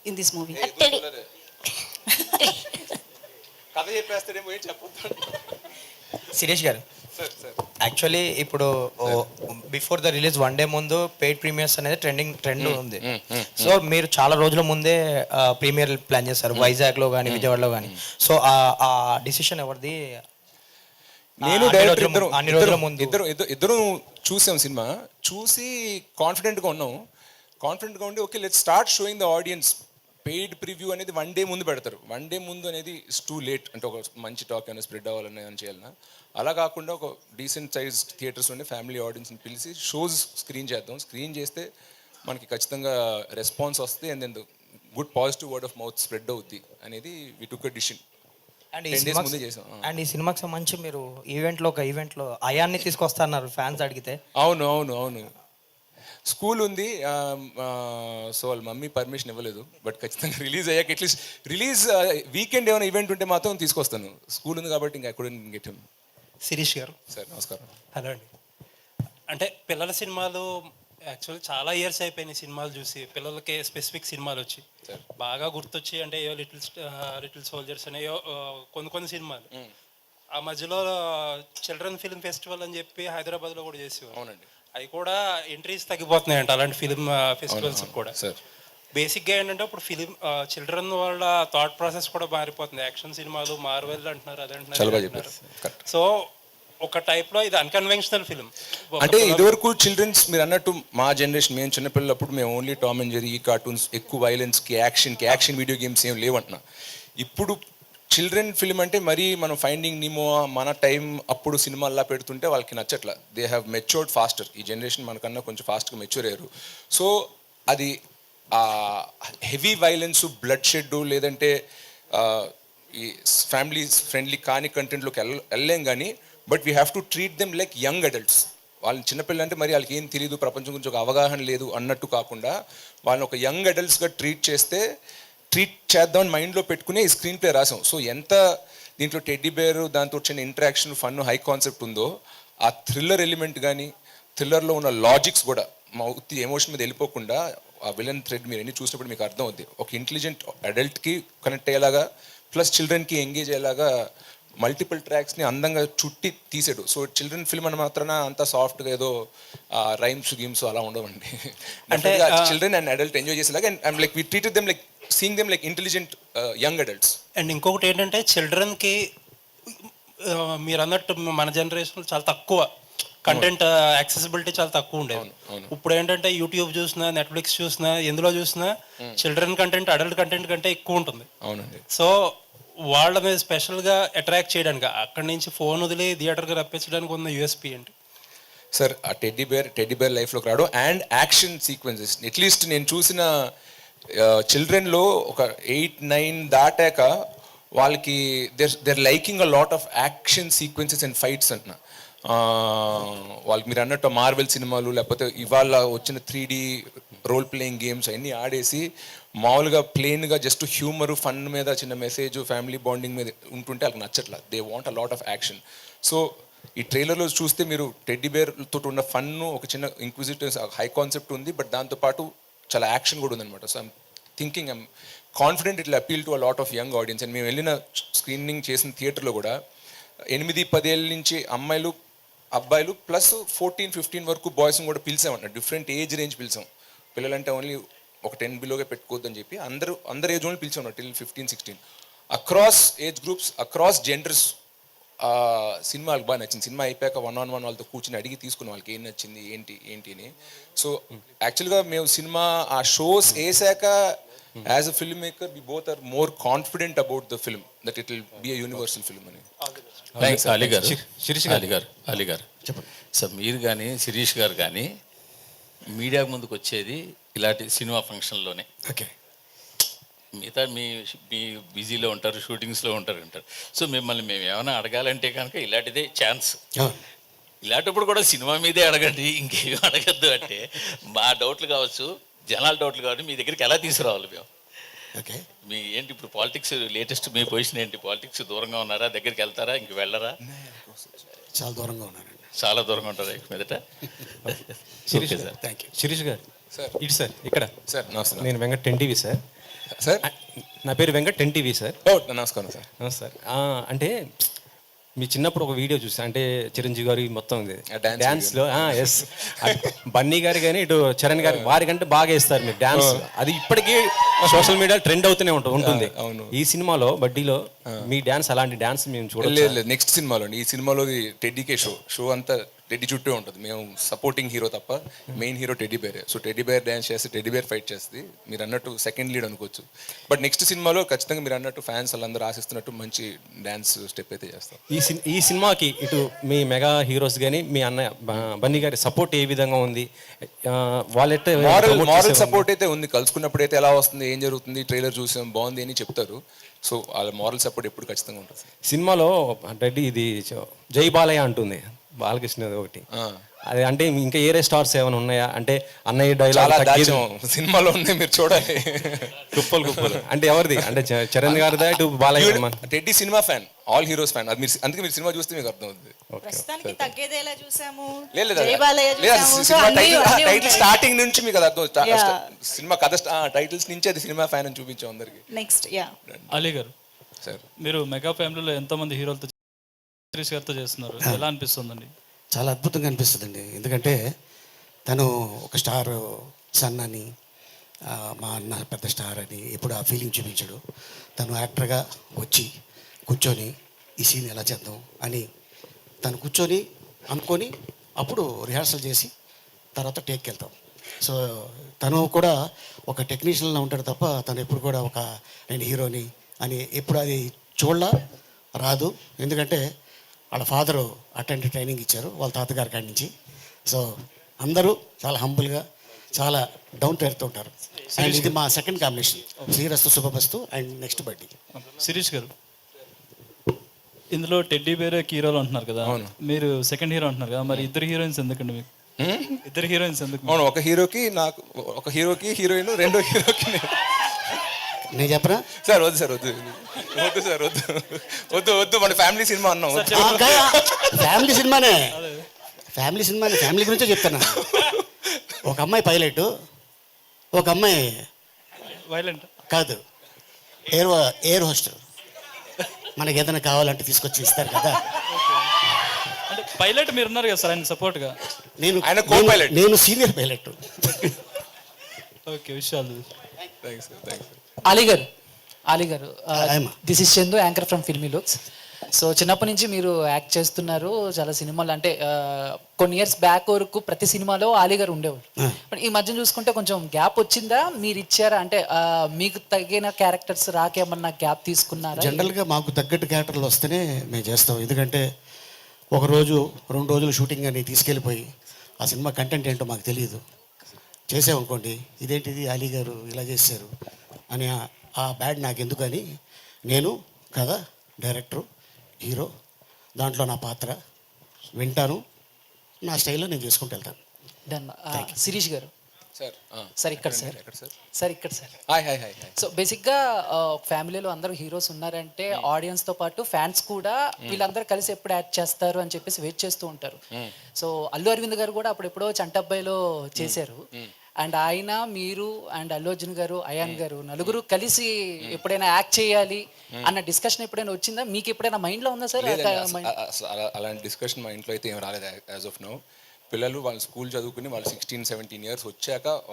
in this movie. కథ చెప్పేస్తాడేమో ఏం చెప్పొద్దు. శిరీష్ గారు, సార్ సార్ యాక్చువల్లీ ఇప్పుడు బిఫోర్ ద రిలీజ్ 1 డే ముందు పెయిడ్ ప్రీమియర్స్ అనేది ట్రెండ్ ఉంది. సో మీరు చాలా రోజుల ముందే ప్రీమియర్ ప్లాన్ చేస్తారు వైజాగ్లో కానీ విజయవాడలో కానీ. సో ఆ డిసిషన్ ఎవరిది? నేను డైరెక్టర్ అన్ని రోజుల ముందు ఇద్దరు చూసాం సినిమా, చూసి కాన్ఫిడెంట్గా ఉన్నాం. కాన్ఫిడెంట్గా ఉండి okay let's start showing the audience. Paid preview అనేది 1 డే ముందు పెడతారు. 1 డే ముందు అనేది ఇట్స్ టూ లేట్. అంటే ఒక మంచి టాక్ అయినా స్ప్రెడ్ అవ్వాలని ఏమైనా చేయాలన్నా, అలా కాకుండా ఒక డీసెంట్ సైజ్ థియేటర్స్ ఉండి ఫ్యామిలీ ఆడియన్స్ని పిలిచి షోస్ స్క్రీన్ చేద్దాం. స్క్రీన్ చేస్తే మనకి ఖచ్చితంగా రెస్పాన్స్ వస్తుంది and then good positive word of mouth spread అవుద్ది అనేది వి టుక్ ఎ డిసిషన్. అండ్ ఈ సినిమాకి సంబంధించి మీరు ఒక ఈవెంట్లో అయాన్ని తీసుకొస్తున్నారు ఫ్యాన్స్ అడిగితే. అవును అవును అవును, స్కూల్ ఉంది. సో వాళ్ళ మమ్మీ పర్మిషన్ ఇవ్వలేదు. బట్ ఖచ్చితంగా రిలీజ్ అయ్యాక అట్లీస్ట్ రిలీజ్ వీకెండ్ ఏమైనా ఈవెంట్ ఉంటే మాత్రం తీసుకొస్తాను. స్కూల్ ఉంది కాబట్టి ఇంకా ఎక్కడ గెట్ హిమ్. శిరీష్ గారు సార్ నమస్కారం. హలో అండి. అంటే పిల్లల సినిమాలు యాక్చువల్లీ చాలా ఇయర్స్ అయిపోయినాయి సినిమాలు చూసి. పిల్లలకి స్పెసిఫిక్ సినిమాలు వచ్చి బాగా గుర్తొచ్చి అంటే ఏవో లిటిల్ సోల్జర్స్ అనేయో కొన్ని సినిమాలు. ఆ మధ్యలో చిల్డ్రన్ ఫిల్మ్ ఫెస్టివల్ అని చెప్పి హైదరాబాద్లో కూడా చేసేవారు. అవునండి. అవి కూడా ఎంట్రీస్ తగ్గిపోతున్నాయంట అలాంటి ఫిల్మ్ ఫెస్టివల్స్ కూడా. సార్ బేసిక్గా ఏంటంటే ఇప్పుడు ఫిలిం చిల్డ్రన్ వాళ్ళ థాట్ ప్రాసెస్ కూడా మారిపోతుంది. యాక్షన్ సినిమాలు మార్వెల్ అంటున్నారు, అదంటున్నారు. సో ఒక టైప్లో ఇది అన్కన్వెన్షనల్ ఫిలిం. అంటే ఇదివరకు చిల్డ్రన్స్ మీరు అన్నట్టు మా జనరేషన్, మేము చిన్నపిల్లలప్పుడు మేము ఓన్లీ టామ్ అండ్ జెర్రీ, ఈ కార్టూన్స్, ఎక్కువ వైలెన్స్కి యాక్షన్ వీడియో గేమ్స్ ఏం లేవంటున్నా. ఇప్పుడు చిల్డ్రన్ ఫిల్మ్ అంటే మరీ మనం ఫైండింగ్ నిమో మన టైం అప్పుడు సినిమాల్లా పెడుతుంటే వాళ్ళకి నచ్చట్లా. They have matured faster. ఈ జనరేషన్ మనకన్నా కొంచెం ఫాస్ట్గా మెచ్యూర్ అయ్యారు. సో అది హెవీ వైలెన్స్, బ్లడ్ షెడ్, లేదంటే ఈ ఫ్యామిలీ ఫ్రెండ్లీ కాని కంటెంట్లోకి వెళ్ళలేం. కానీ but we have to treat them like young adults. వాళ్ళని చిన్నపిల్లలు అంటే మరి వాళ్ళకి ఏం తెలియదు, ప్రపంచం గురించి ఒక అవగాహన లేదు అన్నట్టు కాకుండా వాళ్ళని ఒక యంగ్ అడల్ట్స్గా ట్రీట్ చేద్దామని మైండ్లో పెట్టుకునే ఈ స్క్రీన్ ప్లే రాసాం. సో ఎంత దీంట్లో టెడ్డీ బేర్ దాంతో వచ్చిన ఇంటరాక్షన్, ఫన్, హై కాన్సెప్ట్ ఉందో, ఆ థ్రిల్లర్ ఎలిమెంట్ కానీ థ్రిల్లర్లో ఉన్న లాజిక్స్ కూడా మా ఉత్తి ఎమోషన్ మీద వెళ్ళిపోకుండా ఆ విలన్ థ్రెడ్ మీరు ఎన్ని చూసినప్పుడు మీకు అర్థం అవుద్ది. ఒక ఇంటెలిజెంట్ అడల్ట్కి కనెక్ట్ అయ్యేలాగా ప్లస్ చిల్డ్రన్కి ఎంగేజ్ అయ్యేలాగా మల్టిపుల్ ట్రాక్స్ని అందంగా చుట్టి తీసాడు. సో చిల్డ్రన్ ఫిల్మ్ అని మాత్రాన అంత సాఫ్ట్గా ఏదో రైమ్స్ గేమ్స్ అలా ఉండవండి. అంటే చిల్డ్రన్ అండ్ అడల్ట్ ఎంజాయ్ చేసేలాగా and like we treated them like seeing them like intelligent young adults. And ఇంకొకటి ఏంటంటే చిల్డ్రన్కి మీరు అన్నట్టు మన జనరేషన్లో చాలా తక్కువ కంటెంట్ యాక్సెసిబిలిటీ చాలా తక్కువ ఉండేది. ఇప్పుడు ఏంటంటే యూట్యూబ్ చూసినా, నెట్ఫ్లిక్స్ చూసినా, ఎందులో చూసినా చిల్డ్రన్ కంటెంట్ అడల్ట్ కంటెంట్ కంటే ఎక్కువ ఉంటుంది. అవునండి. సో వాళ్ళ మీద స్పెషల్గా అట్రాక్ట్ చేయడానికి అక్కడి నుంచి ఫోన్ వదిలి థియేటర్కి రప్పించడానికి ఉన్న యూఎస్పీ ఏంటి? సార్ ఆ టెడ్డీ బేర్ లైఫ్లోకి రావడం అండ్ యాక్షన్ సీక్వెన్సెస్. అట్లీస్ట్ నేను చూసిన చిల్డ్రన్లో ఒక 8-9 దాటాక వాళ్ళకి their liking a lot of action sequences and fights అంటున్నా. వాళ్ళకి మీరు అన్నట్టు మార్వెల్ సినిమాలు లేకపోతే ఇవాళ వచ్చిన 3D రోల్ ప్లేయింగ్ గేమ్స్ అన్నీ ఆడేసి మామూలుగా ప్లెయిన్గా జస్ట్ హ్యూమర్, ఫన్ మీద చిన్న మెసేజ్, ఫ్యామిలీ బాండింగ్ మీద ఉంటుంటే వాళ్ళకి నచ్చట్లా. They want a lot of action. So ఈ ట్రైలర్లో చూస్తే మీరు టెడ్డీ బేర్ తోటి ఉన్న ఫన్ను, ఒక చిన్న ఇంక్విజిటివ్ హై కాన్సెప్ట్ ఉంది, బట్ దాంతోపాటు చాలా యాక్షన్ కూడా ఉందన్నమాట. So I'm confident it will appeal to a lot of young audience. And మేము వెళ్ళిన స్క్రీనింగ్ చేసిన థియేటర్లో కూడా 8-10 ఏళ్ళ నుంచి అమ్మాయిలు, అబ్బాయిలు ప్లస్ 14-15 వరకు బాయ్స్ని కూడా పిలిచామన్నమాట. డిఫరెంట్ ఏజ్ రేంజ్ పిలిచాం. పిల్లలంటే ఓన్లీ ఒక 10 బిలోగా పెట్టుకోవద్దని చెప్పి అందరు ఏజ్ వాళ్ళు పిలిచాం till 15-16. Across age groups, across genders cinema వాళ్ళకి బాగా నచ్చింది. సినిమా అయిపోయాక 1-on-1 వాళ్ళతో కూర్చొని అడిగి తీసుకున్న వాళ్ళకి ఏం నచ్చింది ఏంటి అని. సో యాక్చువల్గా మేము సినిమా ఆ షోస్ వేసాక as a film maker we both are more confident about the film that it will be a universal film అని. అలీ గారు చెప్పండి సార్. మీరు కానీ శిరీష్ గారు కానీ మీడియా ముందుకు వచ్చేది ఇలాంటి సినిమా ఫంక్షన్లోనే. ఓకే, మిగతా మీ బిజీలో ఉంటారు, షూటింగ్స్లో అంటారు. సో మిమ్మల్ని మేము ఏమైనా అడగాలంటే కనుక ఇలాంటిదే ఛాన్స్. ఇలాంటప్పుడు కూడా సినిమా మీదే అడగండి, ఇంకేమీ అడగద్దు అంటే మా డౌట్లు కావచ్చు, జనాల డౌట్లు కావచ్చు, మీ దగ్గరికి ఎలా తీసుకురావాలి మేము? ఓకే, మీ ఏంటి ఇప్పుడు పాలిటిక్స్ లేటెస్ట్ మీ పొజిషన్ ఏంటి? పాలిటిక్స్ దూరంగా ఉన్నారా, దగ్గరికి వెళ్తారా, ఇంక వెళ్ళరా? చాలా దూరంగా ఉన్నారండి. చాలా దూరంగా ఉంటారా ఇక మీదట? Shirish sir, thank you. Shirish గారు సార్, ఇటు సార్ ఇక్కడ సార్ నమస్తే. నేను వెంకట్ 10 టీవీ సార్. సార్ నా పేరు వెంకట్ 10 TV సార్. ఓ నమస్కారం సార్. సార్ అంటే మీ చిన్నప్పుడు ఒక వీడియో చూసాను, అంటే చిరంజీవి గారి మొత్తం ఇది ఆ dance డాన్స్లో ఎస్ బన్నీ గారు కానీ ఇటు చరణ్ గారి వారికంటే బాగా వేస్తారు మీరు డాన్స్. అది ఇప్పటికీ సోషల్ మీడియా ట్రెండ్ అవుతూనే ఉంటుంది. అవును. ఈ సినిమాలో బడ్డీలో మీ డాన్స్ అలాంటి డాన్స్ మేము చూడలేదు. లేదు లేదు, నెక్స్ట్ సినిమాలో ఈ సినిమాలో టెడ్డీకే షో అంతా టెడ్డీ చుట్టూ ఉంటుంది. మేము సపోర్టింగ్ హీరో తప్ప మెయిన్ హీరో టెడ్డీ బేరే. సో టెడ్డీ బేర్ డ్యాన్స్ చేస్తే టెడ్డీ బేర్ ఫైట్ చేస్తుంది. మీరు అన్నట్టు సెకండ్ లీడ్ అనుకోవచ్చు. బట్ నెక్స్ట్ సినిమాలో ఖచ్చితంగా మీరు అన్నట్టు ఫ్యాన్స్ వాళ్ళందరూ ఆశిస్తున్నట్టు మంచి డ్యాన్స్ స్టెప్ అయితే చేస్తాం. ఈ సినిమాకి ఇటు మీ మెగా హీరోస్ కానీ మీ అన్నయ్య బన్నీ గారి సపోర్ట్ ఏ విధంగా ఉంది? వాళ్ళైతే మారల్ సపోర్ట్ అయితే ఉంది. కలుసుకున్నప్పుడు అయితే ఎలా వస్తుంది, ఏం జరుగుతుంది, ట్రైలర్ చూసాం బాగుంది అని చెప్తారు. సో వాళ్ళ మారల్ సపోర్ట్ ఎప్పుడు ఖచ్చితంగా ఉంటుంది. సినిమాలో రెడ్డి ఇది జై బాలయ్య అంటుంది బాలకృష్ణ ఒకటి. అది అంటే ఇంకా ఏరే స్టార్స్ ఏమైనా ఉన్నాయా? అంటే అన్నయ్య డైలాగ్ సినిమాలో ఉంది, మీరు చూడాలి. కుప్పలు అంటే ఎవరిది? అంటే చరణ్ గారిదా ఇటు Balayya? Teddy cinema fan, all heroes fan. అది మీరు అందుకే మీరు సినిమా చూస్తే మీకు అర్థం అవుతుంది. ప్రస్తుతానికి తగ్గేదేలా చూసాము, లేదు జై బాలయ్య చూసాము. సో సినిమా అన్నీ టైటిల్ ఉంటాయి. స్టార్టింగ్ నుంచి మీకు అది అర్థం. Yeah. సినిమా కథ టైటిల్స్ నుంచి అది సినిమా ఫ్యాన్ అని చూపించాం అందరికి. నెక్స్ట్ యా అలీ గారు, సార్ మీరు మెగా ఫ్యామిలీలో ఎంతోమంది హీరోలతో త్రిష్ గారితో చేస్తున్నారు, ఎలా అనిపిస్తుందండి? చాలా అద్భుతంగా అనిపిస్తుందండి. ఎందుకంటే తను ఒక స్టార్ సన్ అని, మా అన్న పెద్ద స్టార్ అని ఎప్పుడు ఆ ఫీలింగ్ చూపించాడు. తను యాక్టర్గా వచ్చి కూర్చొని ఈ సీన్ ఎలా చేద్దాం అని తను కూర్చొని అనుకొని అప్పుడు రిహార్సల్ చేసి తర్వాత టేక్కి వెళ్తాం. సో తను కూడా ఒక టెక్నీషియన్లా ఉంటాడు తప్ప తను ఎప్పుడు కూడా ఒక నేను హీరోని అని ఎప్పుడు అది చూడలా రాదు. ఎందుకంటే వాళ్ళ ఫాదరు అటెండ్ ట్రైనింగ్ ఇచ్చారు వాళ్ళ తాతగారి కాడి నుంచి. సో అందరూ చాలా హంబుల్గా చాలా డౌన్ టు ఎర్త్ ఉంటారు. అండ్ ఇది మా second combination, Srirastu Subhamastu and next బడ్డీ. శిరీష్ గారు, ఇందులో టెడ్డీ బేరే హీరోలు అంటున్నారు కదా, మీరు సెకండ్ హీరో అంటున్నారు కదా, మరి ఇద్దరు హీరోయిన్స్ ఎందుకండి మీకు? ఇద్దరు హీరోయిన్స్ ఎందుకు? అవును, ఒక హీరోకి నాకు, ఒక హీరోకి హీరోయిన్, రెండో హీరోకి నేను చెప్పరా సార్? వద్దు సార్, వద్దు వద్దు సార్, వద్దు వద్దు వద్దు, మన ఫ్యామిలీ సినిమా అన్నాం. ఫ్యామిలీ సినిమానే, ఫ్యామిలీ గురించే చెప్తాను. ఒక అమ్మాయి పైలట్, ఒక అమ్మాయి వైలెంట్ కాదు ఎయిర్ హోస్టల్. మనకి ఏదైనా కావాలంటే తీసుకొచ్చి ఇస్తారు కదా. అంటే పైలట్ మీరు ఉన్నారు కదా సార్ ఆయన సపోర్ట్గా? ఆయన co-pilot. నేను సీనియర్ పైలట్. ఓకే, విషయాలు. Thanks sir, thanks. Ali garu, ఆయమ్మ. This is Chandu, anchor from Filmy Looks. So చిన్నప్పటి నుంచి మీరు యాక్ట్ చేస్తున్నారు చాలా సినిమాలు, అంటే కొన్ని ఇయర్స్ బ్యాక్ వరకు ప్రతి సినిమాలో అలీ గారు ఉండేవారు. బట్ ఈ మధ్య చూసుకుంటే కొంచెం గ్యాప్ వచ్చిందా? మీరు ఇచ్చారా? అంటే మీకు తగిన క్యారెక్టర్స్ రాకేమన్నా గ్యాప్ తీసుకున్నారా? జనరల్గా మాకు తగ్గట్టు క్యారెక్టర్లు వస్తేనే మేము చేస్తాం. ఎందుకంటే ఒక రోజు 2 రోజులు షూటింగ్ అని తీసుకెళ్ళిపోయి ఆ సినిమా కంటెంట్ ఏంటో మాకు తెలియదు. చేసామనుకోండి, ఇదేంటిది అలీ గారు ఇలా చేశారు అని ఆ బ్యాడ్ నాకు ఎందుకని నేను కథ, డైరెక్టరు, హీరో, దాంట్లో నా పాత్ర వింటాను, నా స్టైల్లో నేను చేసుకుంటూ వెళ్తాను. డన్. శిరీష్ గారు సార్ సార్ ఇక్కడ సార్ సార్ ఇక్కడ sir. Hi hi hi hi. So బేసిక్గా ఫ్యామిలీలో అందరూ హీరోస్ ఉన్నారంటే ఆడియన్స్తో పాటు ఫ్యాన్స్ కూడా వీళ్ళందరూ కలిసి ఎప్పుడు యాక్ట్ చేస్తారు అని చెప్పేసి వెయిట్ చేస్తూ ఉంటారు. సో అల్లు అరవింద్ గారు కూడా అప్పుడు ఎప్పుడో చంటబ్బాయిలో చేశారు. అండ్ ఆయన, మీరు అండ్ అల్లు అర్జున్ గారు, అయాన్ గారు నలుగురు కలిసి ఎప్పుడైనా యాక్ట్ చేయాలి అన్న డిస్కషన్ ఎప్పుడైనా వచ్చిందా? మీకు ఎప్పుడైనా మైండ్లో ఉందా సార్? అలాంటి డిస్కషన్ మా ఇంట్లో అయితే ఏం రాలేదు యాజ్ ఆఫ్ నౌ. పిల్లలు వాళ్ళు స్కూల్ చదువుకుని వాళ్ళు 16-17 ఇయర్స్ వచ్చాక